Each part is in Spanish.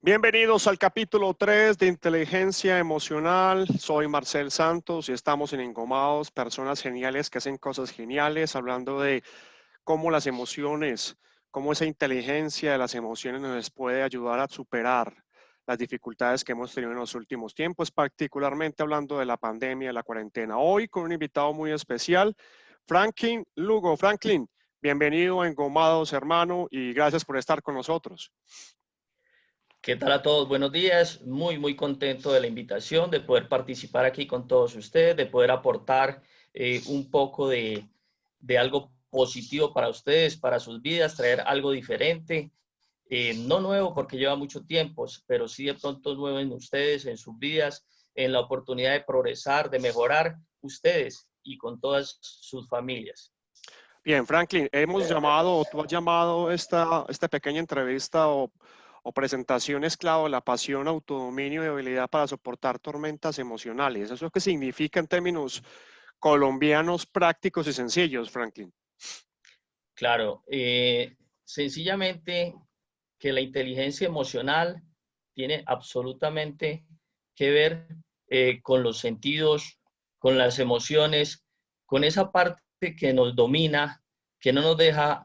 Bienvenidos al capítulo 3 de Inteligencia Emocional. Soy Marcel Santos y estamos en Engomados, personas geniales que hacen cosas geniales, hablando de cómo las emociones, cómo esa inteligencia de las emociones nos puede ayudar a superar las dificultades que hemos tenido en los últimos tiempos, particularmente hablando de la pandemia, de la cuarentena. Hoy con un invitado muy especial, Franklin Lugo. Franklin, bienvenido a Engomados, hermano, y gracias por estar con nosotros. ¿Qué tal a todos? Buenos días. Muy contento de la invitación, de poder participar aquí con todos ustedes, de poder aportar un poco de algo positivo para ustedes, para sus vidas, traer algo diferente. No nuevo porque lleva mucho tiempo, pero sí de pronto nuevo en ustedes, en sus vidas, en la oportunidad de progresar, de mejorar ustedes y con todas sus familias. Bien, Franklin, tú has llamado esta pequeña entrevista o presentación esclavo de la pasión, autodominio y habilidad para soportar tormentas emocionales. ¿Eso qué significa en términos colombianos prácticos y sencillos, Franklin? Claro, sencillamente que la inteligencia emocional tiene absolutamente que ver con los sentidos, con las emociones, con esa parte que nos domina, que no nos deja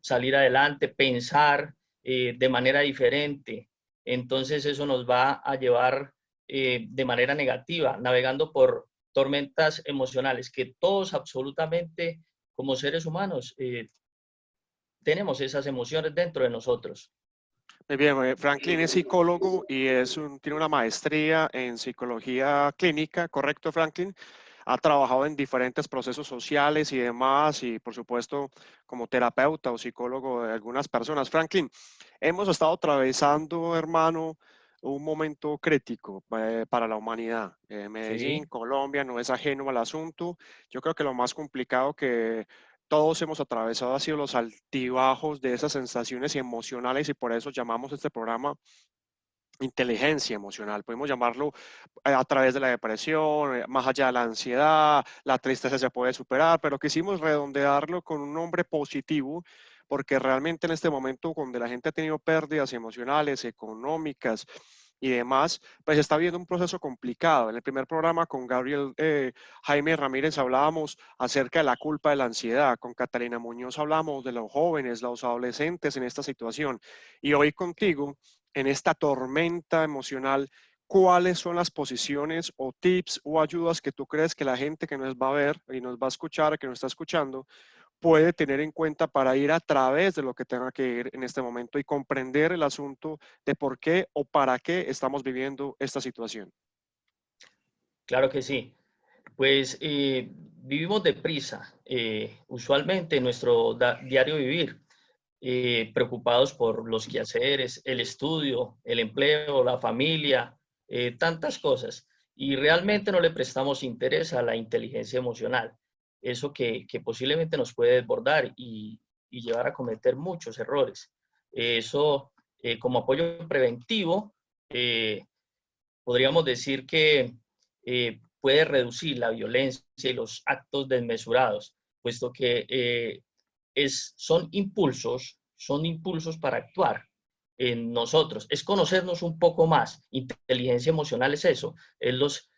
salir adelante, pensar de manera diferente. Entonces eso nos va a llevar de manera negativa, navegando por tormentas emocionales que todos absolutamente como seres humanos tenemos esas emociones dentro de nosotros. Muy bien, Franklin es psicólogo y tiene una maestría en psicología clínica, ¿correcto, Franklin? Ha trabajado en diferentes procesos sociales y demás, y por supuesto como terapeuta o psicólogo de algunas personas. Franklin, hemos estado atravesando, hermano, un momento crítico para la humanidad. Medellín, Sí, Colombia, no es ajeno al asunto. Yo creo que lo más complicado que todos hemos atravesado ha sido los altibajos de esas sensaciones emocionales y por eso llamamos este programa inteligencia emocional. Podemos llamarlo a través de la depresión, más allá de la ansiedad, la tristeza se puede superar, pero quisimos redondearlo con un nombre positivo porque realmente en este momento donde la gente ha tenido pérdidas emocionales, económicas y demás, pues está viendo un proceso complicado. En el primer programa con Gabriel Jaime Ramírez hablábamos acerca de la culpa de la ansiedad, con Catalina Muñoz hablamos de los jóvenes, los adolescentes en esta situación y hoy contigo en esta tormenta emocional, ¿cuáles son las posiciones o tips o ayudas que tú crees que la gente que nos va a ver y nos va a escuchar, que nos está escuchando, puede tener en cuenta para ir a través de lo que tenga que ir en este momento y comprender el asunto de por qué o para qué estamos viviendo esta situación? claro que sí. Pues vivimos deprisa, usualmente en nuestro diario vivir, preocupados por los quehaceres, el estudio, el empleo, la familia, tantas cosas. Y realmente no le prestamos interés a la inteligencia emocional, eso que posiblemente nos puede desbordar y llevar a cometer muchos errores. Eso, como apoyo preventivo, eh, podríamos decir que puede reducir la violencia y los actos desmesurados, puesto que son impulsos para actuar en nosotros, es conocernos un poco más. Inteligencia emocional es eso, es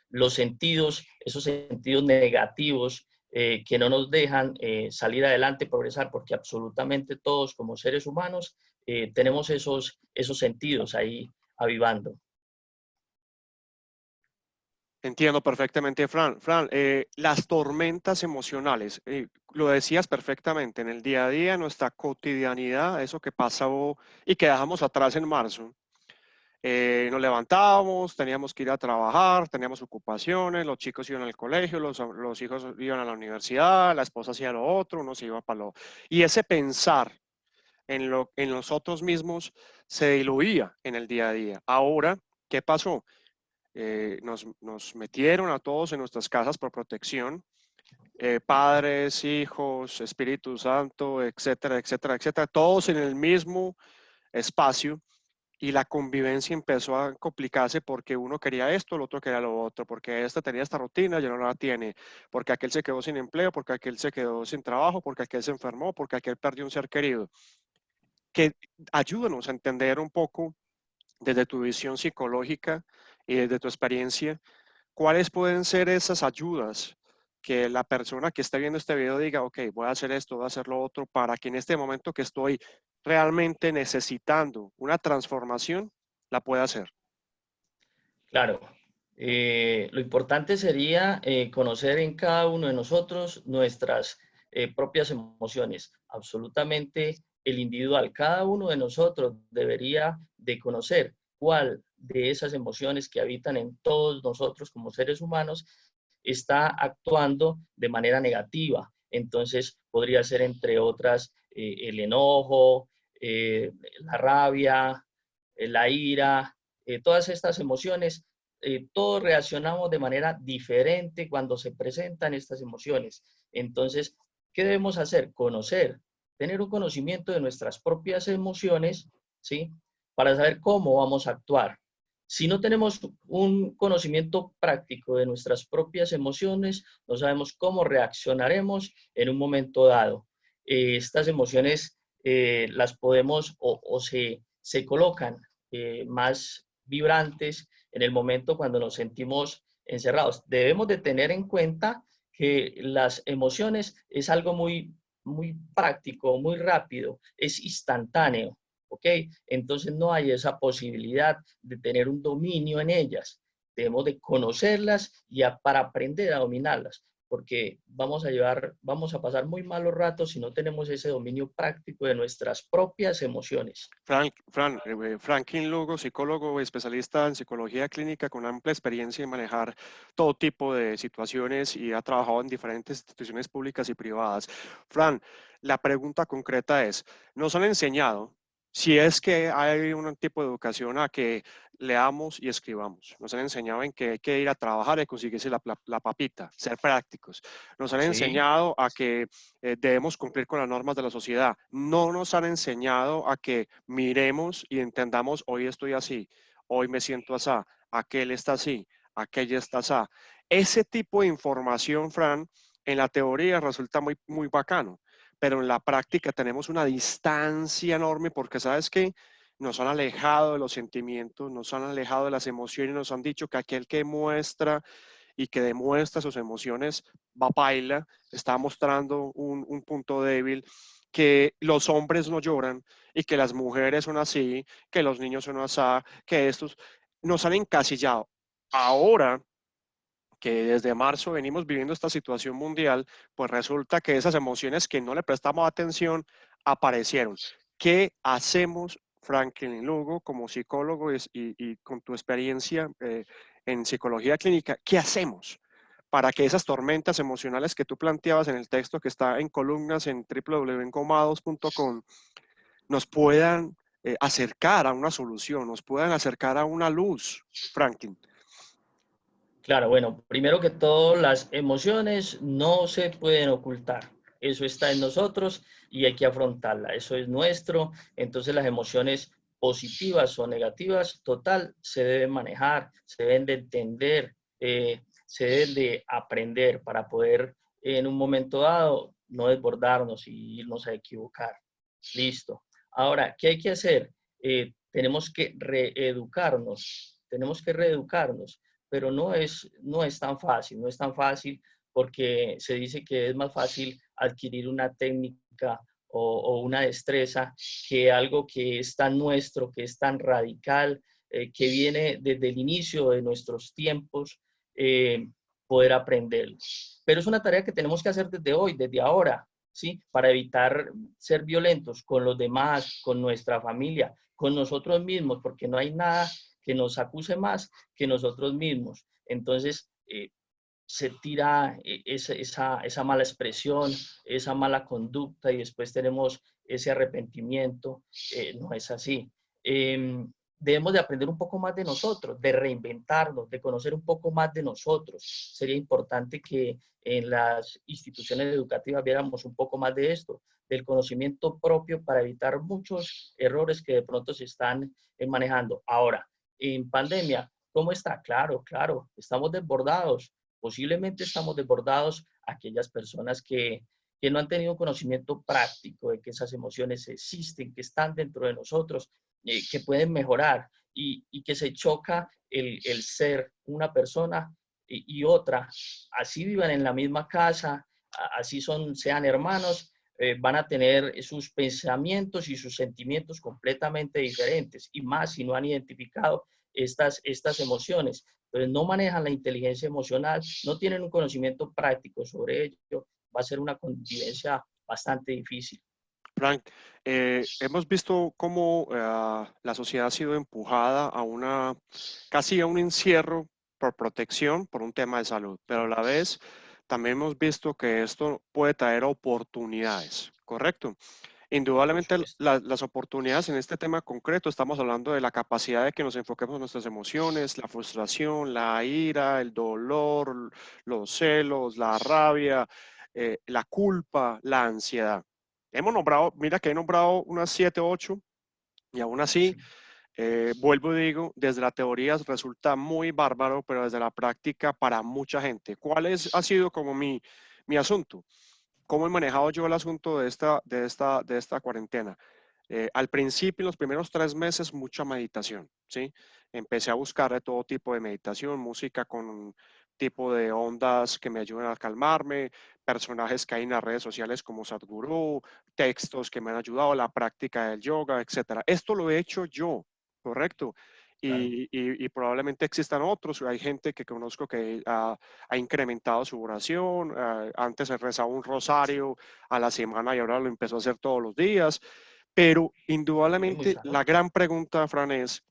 los sentidos, esos sentidos negativos que no nos dejan salir adelante, progresar, porque absolutamente todos como seres humanos tenemos esos sentidos ahí avivando. Entiendo perfectamente, Fran. Fran, las tormentas emocionales, lo decías perfectamente, en el día a día, en nuestra cotidianidad, eso que pasó y que dejamos atrás en marzo. Nos levantábamos, teníamos que ir a trabajar, teníamos ocupaciones, los chicos iban al colegio, los hijos iban a la universidad, la esposa hacía lo otro, uno se iba para lo... Y ese pensar en nosotros mismos se diluía en el día a día. Ahora, ¿qué pasó? Nos metieron a todos en nuestras casas por protección, padres, hijos, Espíritu Santo, etcétera, etcétera, etcétera, todos en el mismo espacio y la convivencia empezó a complicarse porque uno quería esto, el otro quería lo otro, porque este tenía esta rutina, ya no la tiene, porque aquel se quedó sin empleo, porque aquel se quedó sin trabajo, porque aquel se enfermó, porque aquel perdió un ser querido. Que ayúdanos a entender un poco desde tu visión psicológica y desde tu experiencia, ¿cuáles pueden ser esas ayudas que la persona que está viendo este video diga, ok, voy a hacer esto, voy a hacer lo otro, para que en este momento que estoy realmente necesitando una transformación, la pueda hacer? Claro, lo importante sería conocer en cada uno de nosotros nuestras propias emociones, absolutamente el individual. Cada uno de nosotros debería de conocer cuál de esas emociones que habitan en todos nosotros como seres humanos está actuando de manera negativa. Entonces, podría ser, entre otras, el enojo, la rabia, la ira, todas estas emociones. Todos reaccionamos de manera diferente cuando se presentan estas emociones. Entonces, ¿qué debemos hacer? Conocer, tener un conocimiento de nuestras propias emociones, ¿sí? Para saber cómo vamos a actuar. Si no tenemos un conocimiento práctico de nuestras propias emociones, no sabemos cómo reaccionaremos en un momento dado. Estas emociones las podemos se colocan más vibrantes en el momento cuando nos sentimos encerrados. Debemos de tener en cuenta que las emociones es algo muy práctico, muy rápido, es instantáneo. ¿Ok? Entonces no hay esa posibilidad de tener un dominio en ellas. Debemos de conocerlas para aprender a dominarlas, porque vamos a pasar muy malos ratos si no tenemos ese dominio práctico de nuestras propias emociones. Franklin Lugo, psicólogo especialista en psicología clínica con amplia experiencia en manejar todo tipo de situaciones y ha trabajado en diferentes instituciones públicas y privadas. Fran, la pregunta concreta es, ¿nos han enseñado si es que hay un tipo de educación a que leamos y escribamos? Nos han enseñado en que hay que ir a trabajar y conseguirse la papita, ser prácticos. Nos han Sí, enseñado a que debemos cumplir con las normas de la sociedad. No nos han enseñado a que miremos y entendamos, hoy estoy así, hoy me siento así, aquel está así, aquella está así. Ese tipo de información, Fran, en la teoría resulta muy bacano, pero en la práctica tenemos una distancia enorme porque, ¿sabes qué? Nos han alejado de los sentimientos, nos han alejado de las emociones, nos han dicho que aquel que muestra y que demuestra sus emociones va paila, está mostrando un punto débil, que los hombres no lloran y que las mujeres son así, que los niños son así, que estos nos han encasillado. Ahora que desde marzo venimos viviendo esta situación mundial, pues resulta que esas emociones que no le prestamos atención aparecieron. ¿Qué hacemos, Franklin Lugo, como psicólogo y con tu experiencia en psicología clínica? ¿Qué hacemos para que esas tormentas emocionales que tú planteabas en el texto que está en columnas en www.encomados.com nos puedan acercar a una solución, nos puedan acercar a una luz, Franklin? claro, bueno, primero que todo, las emociones no se pueden ocultar. Eso está en nosotros y hay que afrontarla. Eso es nuestro. Entonces las emociones positivas o negativas, total, se deben manejar, se deben de entender, se deben de aprender para poder en un momento dado no desbordarnos y irnos a equivocar. Listo. Ahora, ¿qué hay que hacer? Tenemos que reeducarnos, pero no es tan fácil, no es tan fácil porque se dice que es más fácil adquirir una técnica o una destreza que algo que es tan nuestro, que es tan radical, que viene desde el inicio de nuestros tiempos, poder aprenderlo. Pero es una tarea que tenemos que hacer desde hoy, desde ahora, ¿sí? Para evitar ser violentos con los demás, con nuestra familia, con nosotros mismos, porque no hay nada que nos acuse más que nosotros mismos. Entonces, se tira esa mala expresión, esa mala conducta y después tenemos ese arrepentimiento. No es así. Debemos de aprender un poco más de nosotros, de reinventarnos, de conocer un poco más de nosotros. Sería importante que en las instituciones educativas viéramos un poco más de esto, del conocimiento propio para evitar muchos errores que de pronto se están manejando. Ahora, en pandemia, ¿cómo está? Claro, claro, estamos desbordados. Posiblemente estamos desbordados aquellas personas que no han tenido conocimiento práctico de que esas emociones existen, que están dentro de nosotros, que pueden mejorar. y que se choca el ser una persona y otra, así vivan en la misma casa, así sean hermanos, van a tener sus pensamientos y sus sentimientos completamente diferentes, y más si no han identificado estas emociones. Entonces no manejan la inteligencia emocional, no tienen un conocimiento práctico sobre ello, va a ser una convivencia bastante difícil. Frank, hemos visto cómo la sociedad ha sido empujada a casi a un encierro por protección, por un tema de salud, pero a la vez también hemos visto que esto puede traer oportunidades, ¿correcto? Por Indudablemente supuesto. las oportunidades en este tema concreto, estamos hablando de la capacidad de que nos enfoquemos en nuestras emociones, la frustración, la ira, el dolor, los celos, la rabia, la culpa, la ansiedad. Hemos nombrado, mira que he nombrado unas 7 o 8 y aún así, Sí. vuelvo y digo, desde la teoría resulta muy bárbaro, pero desde la práctica para mucha gente. Ha sido como mi asunto? ¿Cómo he manejado yo el asunto de esta cuarentena? Al principio, en los primeros 3 meses, mucha meditación, ¿sí? Empecé a buscar de todo tipo de meditación, música con tipo de ondas que me ayuden a calmarme, personajes que hay en las redes sociales como Sadhguru, textos que me han ayudado, la práctica del yoga, etcétera. Esto lo he hecho yo, ¿correcto? Claro. Y probablemente existan otros. Hay gente que conozco que ha incrementado su oración. Antes se rezaba un rosario a la semana y ahora lo empezó a hacer todos los días. Pero Sí, muy indudablemente sano. la gran pregunta, Fran, es,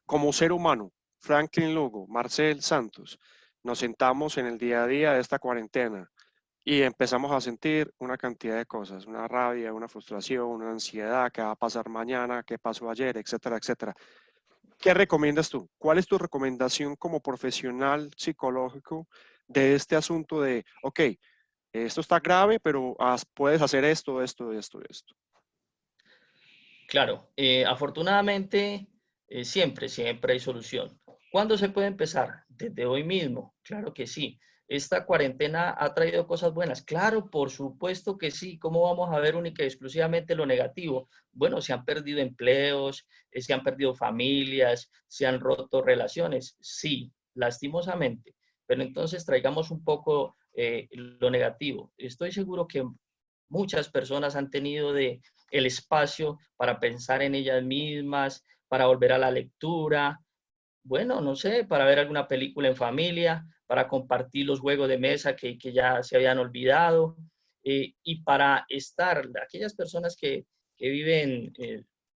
como ser humano, Franklin Lugo, Marcel Santos, nos sentamos en el día a día de esta cuarentena y empezamos a sentir una cantidad de cosas, una rabia, una frustración, una ansiedad, qué va a pasar mañana, qué pasó ayer, etcétera, etcétera. ¿Qué recomiendas tú? ¿Cuál es tu recomendación como profesional psicológico de este asunto de, ok, esto está grave, pero puedes hacer esto, esto, esto, esto? Claro, afortunadamente siempre hay solución. ¿Cuándo se puede empezar? Desde hoy mismo, claro que sí. ¿Esta cuarentena ha traído cosas buenas? Claro, por supuesto que sí. ¿Cómo vamos a ver única y exclusivamente lo negativo? Bueno, se han perdido empleos, se han perdido familias, se han roto relaciones. Sí, lastimosamente. Pero entonces traigamos un poco lo negativo. Estoy seguro que muchas personas han tenido el espacio para pensar en ellas mismas, para volver a la lectura, bueno, no sé, para ver alguna película en familia, para compartir los juegos de mesa que ya se habían olvidado, y para estar, aquellas personas que viven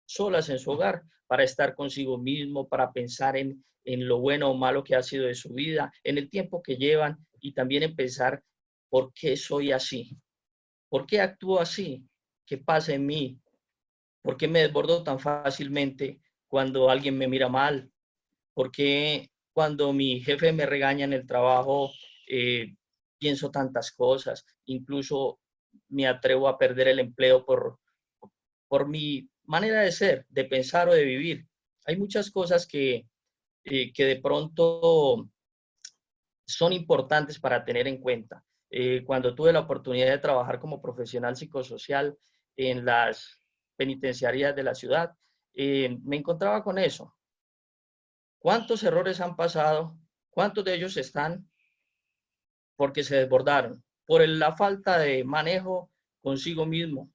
solas en su hogar, para estar consigo mismo, para pensar en lo bueno o malo que ha sido de su vida, en el tiempo que llevan y también en pensar por qué soy así, por qué actúo así, qué pasa en mí, por qué me desbordo tan fácilmente cuando alguien me mira mal, por qué cuando mi jefe me regaña en el trabajo pienso tantas cosas, incluso me atrevo a perder el empleo por mi manera de ser, de pensar o de vivir. Hay muchas cosas que de pronto son importantes para tener en cuenta. Cuando tuve la oportunidad de trabajar como profesional psicosocial en las penitenciarias de la ciudad, me encontraba con eso. ¿Cuántos errores han pasado? ¿Cuántos de ellos están porque se desbordaron? Por la falta de manejo consigo mismo,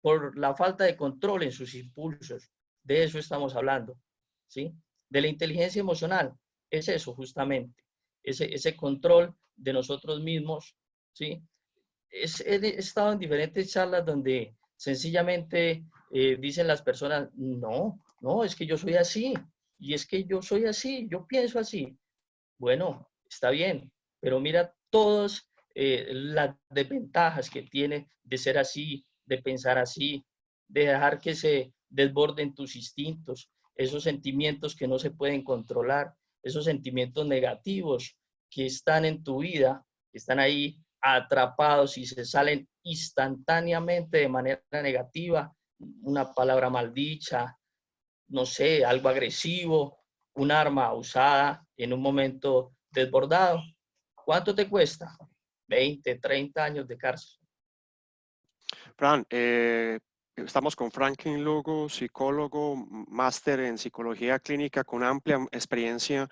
por la falta de control en sus impulsos. De eso estamos hablando, ¿sí? De la inteligencia emocional. Es eso justamente, ese control de nosotros mismos, ¿sí? He estado en diferentes charlas donde sencillamente dicen las personas, no, no, es que yo soy así, y es que yo soy así, yo pienso así. Bueno, está bien, pero mira todas las desventajas que tiene de ser así, de pensar así, de dejar que se desborden tus instintos, esos sentimientos que no se pueden controlar, esos sentimientos negativos que están en tu vida, que están ahí atrapados y se salen instantáneamente de manera negativa, una palabra maldicha, no sé, algo agresivo, un arma usada en un momento desbordado. ¿Cuánto te cuesta? 20, 30 años de cárcel. Fran, Estamos con Franklin Lugo, psicólogo, máster en psicología clínica con amplia experiencia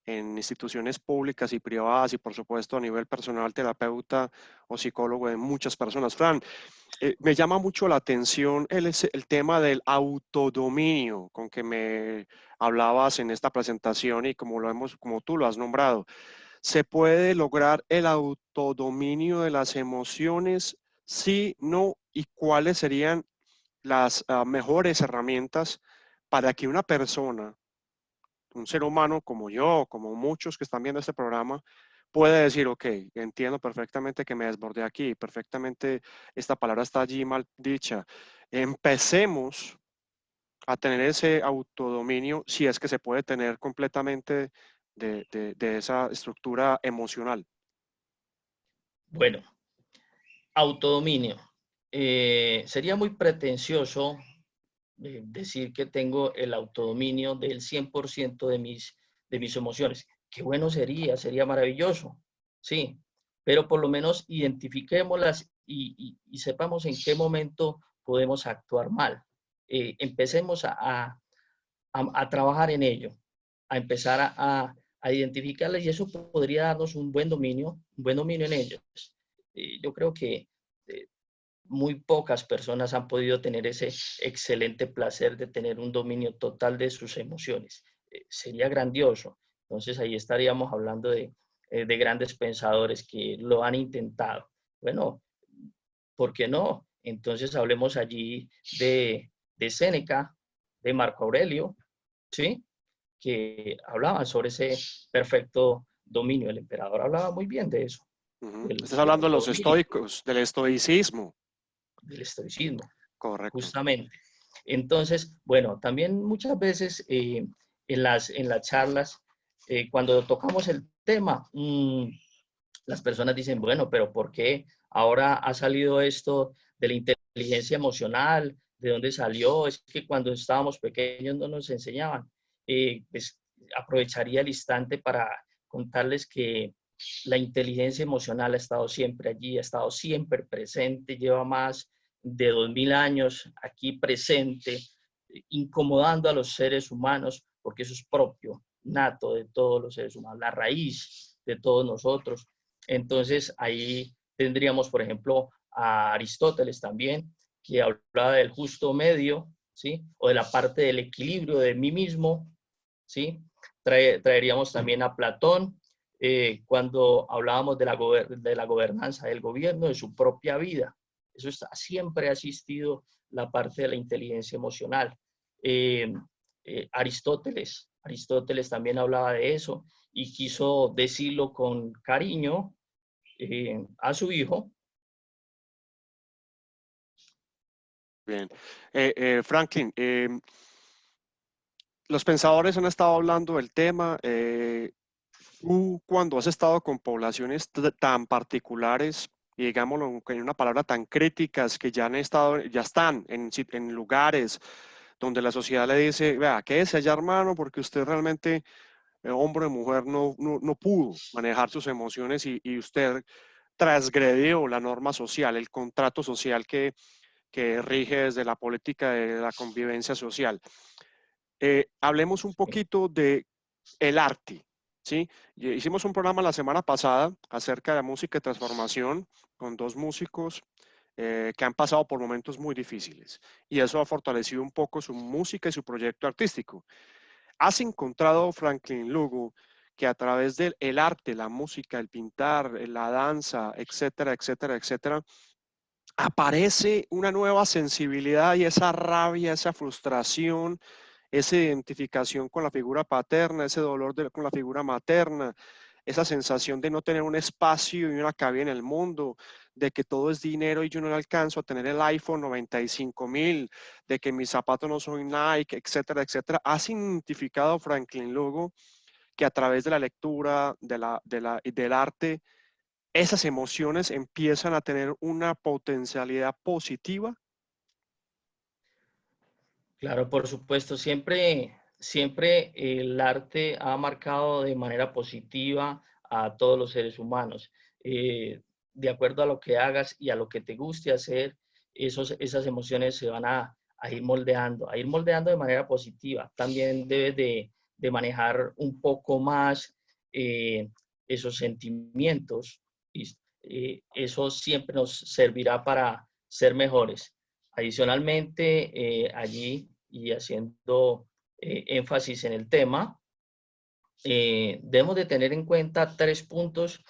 en instituciones públicas y privadas y por supuesto a nivel personal, terapeuta o psicólogo de muchas personas. Fran, me llama mucho la atención el tema del autodominio con que me hablabas en esta presentación y como tú lo has nombrado. ¿Se puede lograr el autodominio de las emociones? Sí, no, y cuáles serían las mejores herramientas para que una persona, un ser humano como yo, como muchos que están viendo este programa, puede decir, ok, entiendo perfectamente que me desbordé aquí, perfectamente esta palabra está allí mal dicha. Empecemos a tener ese autodominio, si es que se puede tener completamente de esa estructura emocional. Bueno, autodominio. Sería muy pretencioso decir que tengo el autodominio del 100% de mis emociones. Qué bueno sería maravilloso, sí, pero por lo menos identifiquémoslas y sepamos en qué momento podemos actuar mal. Empecemos a trabajar en ello, a empezar a identificarlas y eso podría darnos un buen dominio en ellos. Yo creo que eh, muy pocas personas han podido tener ese excelente placer de tener un dominio total de sus emociones. Sería grandioso. Entonces ahí estaríamos hablando de grandes pensadores que lo han intentado. Bueno, ¿por qué no? Entonces hablemos allí de Séneca, de Marco Aurelio, ¿sí? Que hablaban sobre ese perfecto dominio. El emperador hablaba muy bien de eso, Estás del hablando de los autodominio, estoicos, del estoicismo. del estoicismo. Correcto. Justamente. Entonces, bueno, también muchas veces en las charlas, cuando tocamos el tema, las personas dicen, bueno, pero ¿por qué ahora ha salido esto de la inteligencia emocional? ¿De dónde salió? Es que cuando estábamos pequeños no nos enseñaban. Pues aprovecharía el instante para contarles que la inteligencia emocional ha estado siempre allí, ha estado siempre presente, lleva más de 2000 años aquí presente, incomodando a los seres humanos, porque eso es propio, nato de todos los seres humanos, la raíz de todos nosotros. Entonces ahí tendríamos, por ejemplo, a Aristóteles también, que hablaba del justo medio, ¿sí? O de la parte del equilibrio de mí mismo, ¿sí? Traeríamos también a Platón, cuando hablábamos de la gobernanza del gobierno, de su propia vida. Eso siempre ha existido la parte de la inteligencia emocional. Eh, Aristóteles también hablaba de eso y quiso decirlo con cariño a su hijo. Bien. Franklin, los pensadores han estado hablando del tema. Tú, cuando has estado con poblaciones tan particulares, y digámoslo en una palabra tan críticas que ya han estado, ya están en lugares donde la sociedad le dice, vea, quédese allá, hermano, porque usted realmente, hombre o mujer, no pudo manejar sus emociones y usted transgredió la norma social, el contrato social que rige desde la política de la convivencia social. Hablemos un poquito de el arte, ¿sí? Hicimos un programa la semana pasada acerca de música y transformación con dos músicos que han pasado por momentos muy difíciles y eso ha fortalecido un poco su música y su proyecto artístico. ¿Has encontrado, Franklin Lugo, que a través del el arte, la música, el pintar, la danza, etcétera, etcétera, etcétera, aparece una nueva sensibilidad y esa rabia, esa frustración, esa identificación con la figura paterna, ese dolor con la figura materna, esa sensación de no tener un espacio y una cabida en el mundo, de que todo es dinero y yo no alcanzo a tener el iPhone 95,000, de que mis zapatos no son Nike, etcétera, etcétera. ¿Has identificado, Franklin Lugo, que a través de la lectura, del arte, esas emociones empiezan a tener una potencialidad positiva? Claro, por supuesto, siempre el arte ha marcado de manera positiva a todos los seres humanos. De acuerdo a lo que hagas y a lo que te guste hacer, esas emociones se van a ir moldeando de manera positiva. También debes de manejar un poco más esos sentimientos y eso siempre nos servirá para ser mejores. Adicionalmente, allí y haciendo énfasis en el tema, debemos de tener en cuenta 3 puntos,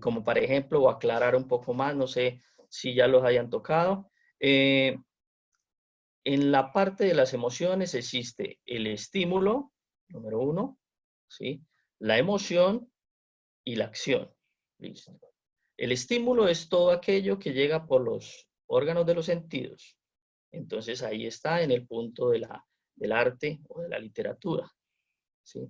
como por ejemplo, o aclarar un poco más, no sé si ya los hayan tocado. En la parte de las emociones existe el estímulo, número 1, ¿sí? La emoción y la acción. Listo. El estímulo es todo aquello que llega por los órganos de los sentidos. Entonces ahí está en el punto del arte o de la literatura, ¿sí?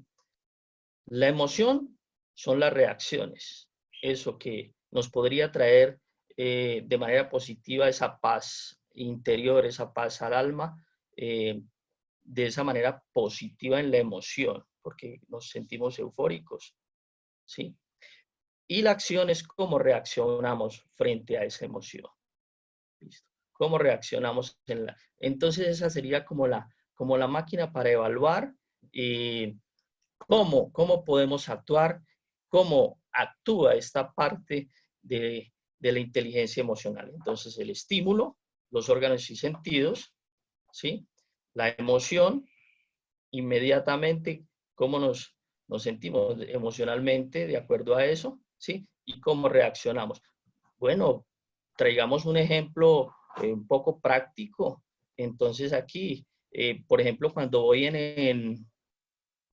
La emoción son las reacciones, eso que nos podría traer de manera positiva esa paz interior, esa paz al alma, de esa manera positiva en la emoción, porque nos sentimos eufóricos, ¿sí? Y la acción es cómo reaccionamos frente a esa emoción. ¿Listo? ¿Cómo reaccionamos en la? Entonces esa sería como la máquina para evaluar cómo podemos actuar, cómo actúa esta parte de la inteligencia emocional. Entonces el estímulo, los órganos y sentidos, ¿sí? La emoción, inmediatamente cómo nos sentimos emocionalmente de acuerdo a eso, ¿sí? Y cómo reaccionamos. Bueno, traigamos un ejemplo un poco práctico. Entonces aquí, por ejemplo, cuando voy en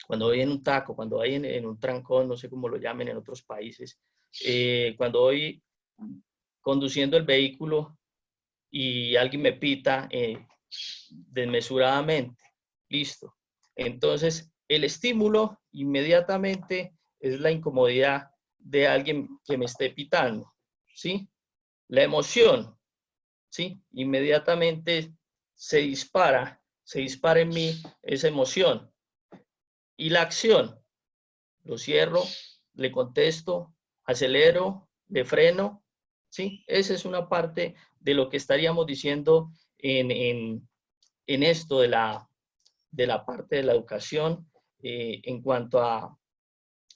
un taco, cuando voy en un trancón, no sé cómo lo llamen en otros países, cuando voy conduciendo el vehículo y alguien me pita desmesuradamente, listo. Entonces, el estímulo inmediatamente es la incomodidad de alguien que me esté pitando, ¿sí? La emoción, ¿sí? Inmediatamente se dispara en mí esa emoción. Y la acción, lo cierro, le contesto, acelero, le freno, ¿sí? Esa es una parte de lo que estaríamos diciendo en esto de la parte de la educación en cuanto a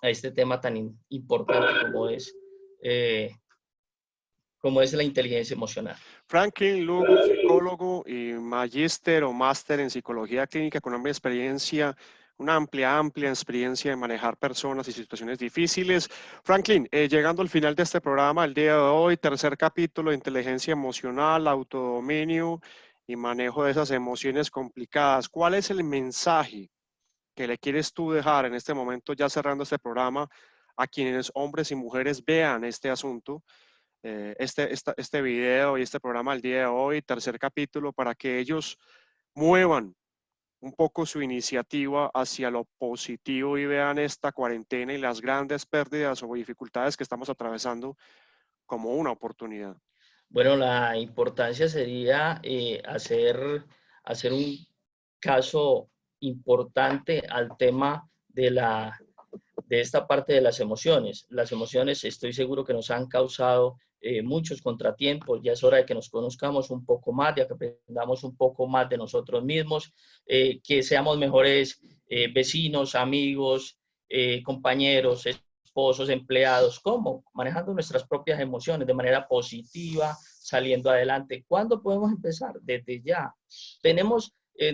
este tema tan importante como es la inteligencia emocional. Franklin Lugo, psicólogo y magíster o máster en psicología clínica con amplia experiencia, una amplia experiencia en manejar personas y situaciones difíciles. Franklin, llegando al final de este programa, el día de hoy, tercer capítulo de inteligencia emocional, autodominio y manejo de esas emociones complicadas. ¿Cuál es el mensaje que le quieres tú dejar en este momento, ya cerrando este programa, a quienes hombres y mujeres vean este asunto? Este video y este programa el día de hoy, tercer capítulo, para que ellos muevan un poco su iniciativa hacia lo positivo y vean esta cuarentena y las grandes pérdidas o dificultades que estamos atravesando como una oportunidad. Bueno, la importancia sería hacer un caso importante al tema de esta parte de las emociones. Las emociones estoy seguro que nos han causado muchos contratiempos. Ya es hora de que nos conozcamos un poco más, de que aprendamos un poco más de nosotros mismos, que seamos mejores vecinos, amigos, compañeros, esposos, empleados. ¿Cómo? Manejando nuestras propias emociones de manera positiva, saliendo adelante. ¿Cuándo podemos empezar? Desde ya.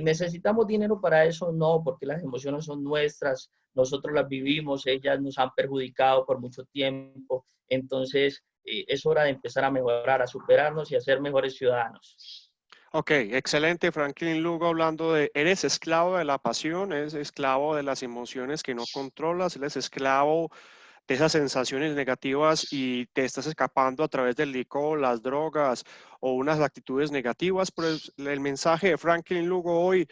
¿Necesitamos dinero para eso? No, porque las emociones son nuestras, nosotros las vivimos, ellas nos han perjudicado por mucho tiempo, entonces es hora de empezar a mejorar, a superarnos y a ser mejores ciudadanos. Ok, excelente, Franklin Lugo, hablando de, eres esclavo de la pasión, eres esclavo de las emociones que no controlas, eres esclavo de esas sensaciones negativas y te estás escapando a través del licor, las drogas o unas actitudes negativas. Pues el mensaje de Franklin Lugo hoy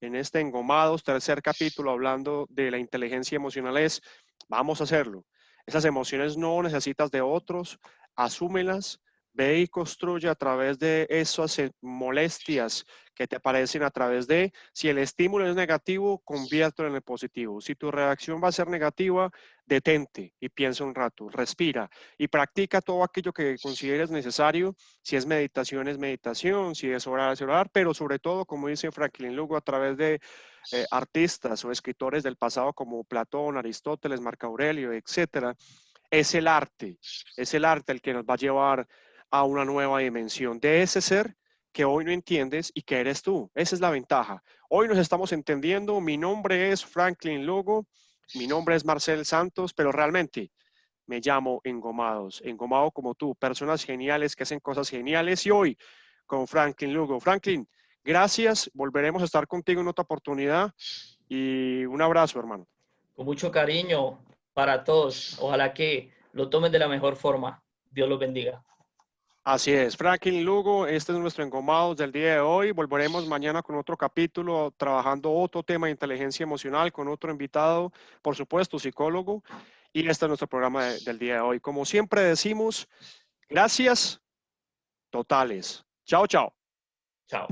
en este Engomados, tercer capítulo, hablando de la inteligencia emocional es, vamos a hacerlo. Esas emociones no necesitas de otros, asúmelas, ve y construye a través de esas molestias que te aparecen a través de, si el estímulo es negativo, conviértelo en el positivo. Si tu reacción va a ser negativa, detente y piensa un rato, respira y practica todo aquello que consideres necesario. Si es meditación, si es orar, pero sobre todo, como dice Franklin Lugo, a través de artistas o escritores del pasado como Platón, Aristóteles, Marco Aurelio, etcétera, es el arte el que nos va a llevar a una nueva dimensión de ese ser que hoy no entiendes y que eres tú. Esa es la ventaja. Hoy nos estamos entendiendo. Mi nombre es Franklin Lugo, mi nombre es Marcel Santos, pero realmente me llamo Engomados, Engomado como tú, personas geniales que hacen cosas geniales. Y hoy con Franklin Lugo. Franklin, gracias. Volveremos a estar contigo en otra oportunidad y un abrazo, hermano. Con mucho cariño para todos. Ojalá que lo tomen de la mejor forma. Dios los bendiga. Así es, Franklin Lugo, este es nuestro Engomados del día de hoy. Volveremos mañana con otro capítulo, trabajando otro tema de inteligencia emocional con otro invitado, por supuesto, psicólogo. Y este es nuestro programa del día de hoy. Como siempre decimos, gracias totales. Chao, chao. Chao.